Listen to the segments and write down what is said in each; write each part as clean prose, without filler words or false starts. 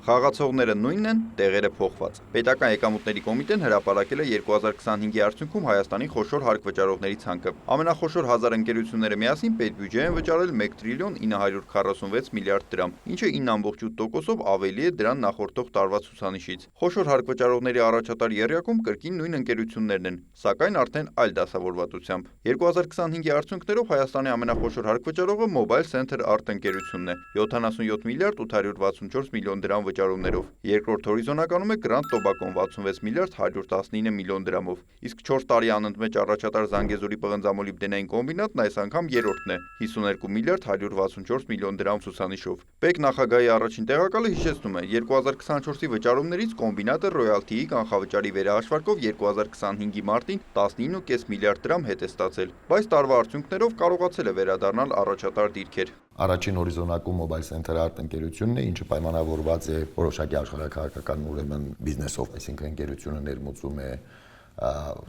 Խաղացողները նույնն են, տեղերը փոխված։ Պետական եկամուտների կոմիտեն հրապարակել է 2025-ի արդյունքում Հայաստանի խոշոր հարկ-վճարողների ցանկը։ Ամենախոշոր 1000 ընկերությունները միասին պետբյուջե են վճարել 1 տրիլիոն 946 միլիարդ դրամ, ինչը 9.8%-ով ավելի է դրան նախորդող տարվա ցուցանիշից։ Խոշոր հարկ-վճարողների առաջատար եռյակում կրկին նույն ընկերություններն են, սակայն արդեն այլ դասավորվածությամբ։ 2025-ի արդյունքներով Հայաստանի ամենախոշոր հարկ-վճարողը Mobile Center Art ընկերությունն է, 77 միլիարդ 864 միլիոն դրամ վճարումներով, երկրորդ հորիզոնականում է Grand Tobacco 66 միլիարդ 119 միլիոն դրամով, իսկ 4 տարի անընդմեջ առաջատար Զանգեզուրի պղնձամոլիբդենային կոմբինատն այս անգամ երրորդն է 52 միլիարդ 164 միլիոն դրամ ցուցանիշով։ ՊԵԿ նախագահի առաջին տեղակալը հիշեցնում է, 2024-ի վճարումներից կոմբինատը ռոյալթիի կանխավճարի վերահաշվարկով 2025-ի մարտին 19.5 միլիարդ դրամ հետ է ստացել, բայց տարվա արդյունքներով կարողացել է վերադառնալ առաջատար դիրքեր։ Առաջին հորիզոնակում Mobile Center Art ընկերությունն է, ինչը պայմանավորված է որոշակի աշխարհակահաղական ուրեմն բիզնեսով, այսինքն ընկերությունը ներմուծում է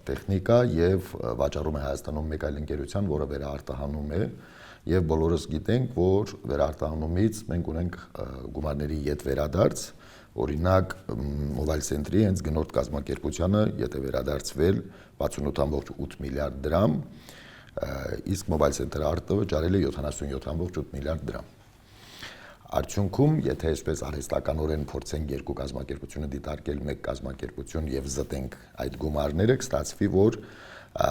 տեխնիկա եւ վաճառում է Հայաստանում մեկ այլ ընկերության, որը վերարտահանում է, եւ բոլորս գիտենք, որ վերարտահանումից մենք ունենք գումարների յետ վերադարձ, օրինակ Mobile Center-ի հենց գնորդ կազմակերպությանը եթե վերադարձվել 68.8 միլիարդ դրամ, իսկ Mobile Center Art-ը վճարել է 77.8 միլիարդ դրամ։ Արդյունքում, եթե այսպես արհեստականորեն փորձենք երկու կազմակերպությունը դիտարկել մեկ կազմակերպություն եւ զտենք այդ գումարները, կստացվի, որ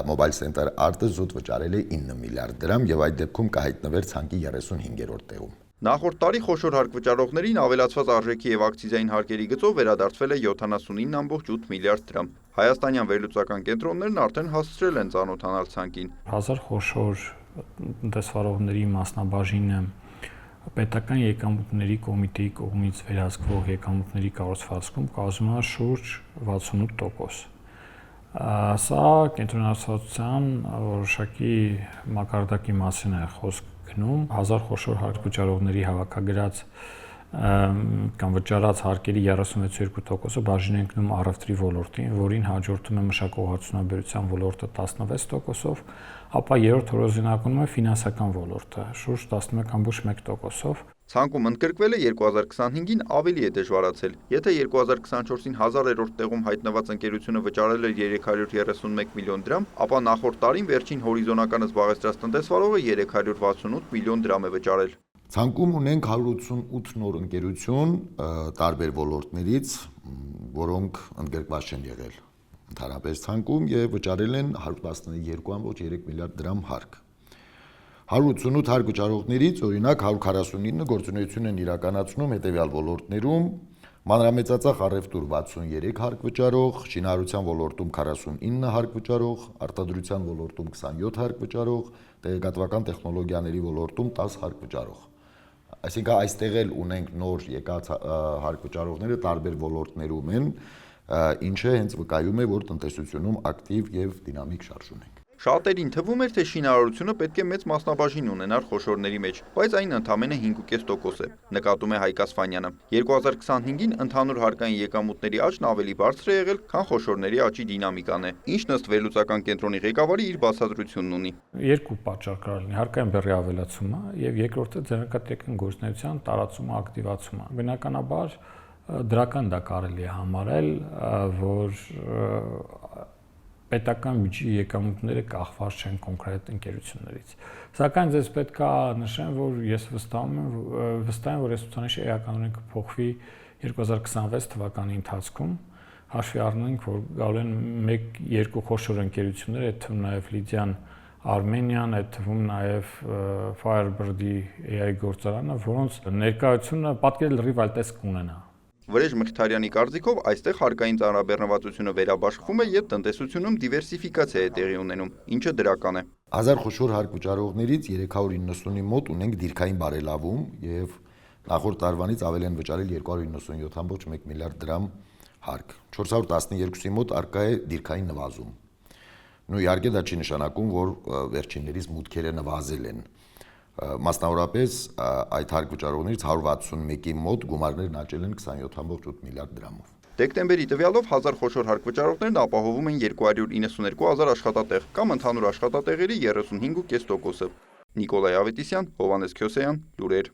Mobile Center Art-ը զուտ վճարել է 9 միլիարդ դրամ եւ այդ դեպքում կհայտնվեր ցանկի 35-րդ տեղում։ Նախորդ տարի խոշոր հարկ-վճարողներին ավելացված արժեքի եւ ակցիզային հարկերի գծով վերադարձվել է 79.8 միլիարդ դրամ։ Հայաստանյան վերլուծական կենտրոններն արդեն հասցրել են ծանոթանալ ցանկին։ 1000 խոշոր տնտեսվարողների մասնաբաժինը պետական եկամուտների կոմիտեի կողմից վերահսկվող եկամուտների կառուցվածքում կազմում է շուրջ 68%։ Սա կենտրոնացվածության որոշակի մակարդակի մասին է խոսք գնում, 1000 խոշոր հարկ-վճարողների հավաքագրած կամ վճարած հարկերի 36% բաժին է ընկնում առևտրի ոլորտին, որին հաջորդում է մշակողարդյունաբերության ոլորտը 16%-ով, ապա երրորդ հորիզոնականում է ֆինանսական ոլորտը շուրջ 11.1%-ով։ Ցանկում ընդգրկվելը 2025-ին ավելի է դժվարացել։ Եթե 2024-ին 1000-րդ տեղում հայտնված ընկերությունը վճարել էր 331 միլիոն դրամ, ապա նախորդ տարին վերջին հորիզոնականը զբաղեցրած տնտեսվարողը 368 միլիոն դրամ է վճարել։ Ցանկում ունենք 188 նոր ընկերություն տարբեր ոլորտներից, որոնք ընդգրկված չեն եղել ընդհանրապես ցանկում եւ վճարել են 112.3 միլիարդ դրամ հարկ։ 188 հարկ վճարողներից օրինակ 149 գործունեություն են իրականացնում հետեւյալ ոլորտներում՝ մանրամեծածախ առևտուր 63 հարկ վճարող, շինարարության ոլորտում 49 հարկ վճարող, արտադրության ոլորտում 27 հարկ վճարող, տեղեկատվական տեխնոլոգիաների ոլորտում 10 հարկ վճարող։ Այսինքն այստեղ էլ ունենք նոր եկած հարկ վճարողները տարբեր ոլորտներում են, ինչը հենց վկայում է, որ տնտեսությունում ակտիվ եւ դինամիկ շարժ ունենք։ Շատերին թվում էր, թե շինարարությունը պետք է մեծ մասնաբաժին ունենար խոշորների մեջ, բայց այն ընդամենը 5.5% է, նկատում է Հայկ Ասֆանյանը։ 2025-ին ընդհանուր հարկային եկամուտների աճն ավելի բարձր է եղել, քան խոշորների աճի դինամիկան է, ինչն ըստ վերլուծական կենտրոնի ղեկավարի իր բացատրությունն ունի։ Երկու պատճառ կար լինի՝ հարկային բեռի ավելացումը եւ երկրորդը ձեռնարկատիրական գործունեության տարածումը, ակտիվացումը։ Բնականաբար դրական դա կարելի է համարել, որ պետական բյուջեի եկամուտները կախված չեն կոնկրետ ընկերություններից։ Սակայն ձեզ պետք է նշեմ, որ ես վստահ եմ, որ այս ցուցանիշը էականորեն կփոխվի 2026 թվականի ընթացքում, հաշվի առնենք, որ գալու են 1-2 խոշոր ընկերություններ, այդ թվում նաև Լիդիան Armenian, այդ թվում նաև Firebird-ի AI գործարանը, որոնց ներկայությունը պատկերը լրիվ այլ տեսք կունենա։ Վրեժ Մխիթարյանի կարծիքով այստեղ հարկային ծանրաբեռնվածությունը վերաբաշխվում է եւ տնտեսությունում դիվերսիֆիկացիա է տեղի ունենում, ինչը դրական է։ 1000 խոշոր հարկ վճարողներից 390-ի մոտ ունենք դիրքային բարելավում եւ նախորդ տարվանից ավել են վճարել 297.1 միլիարդ դրամ հարկ։ 412-ի մոտ արկա է դիրքային նվազում։ Նույն իհարկե դա չի նշանակում, որ վերջիններից մուտքերը նվազել են։ Մասնավորապես այդ հարկ վճարողներից 161-ի մոտ գումարներն աճել են 27.8 միլիարդ դրամով։ Դեկտեմբերի տվյալով 1000 խոշոր հարկ վճարողներն ապահովում են 292.000 աշխատատեղ կամ ընդհանուր աշխատատեղերի 35.5%-ը։ Նիկոլայ Ավետիսյան, Հովհաննես Քյոսեյան, լուրեր։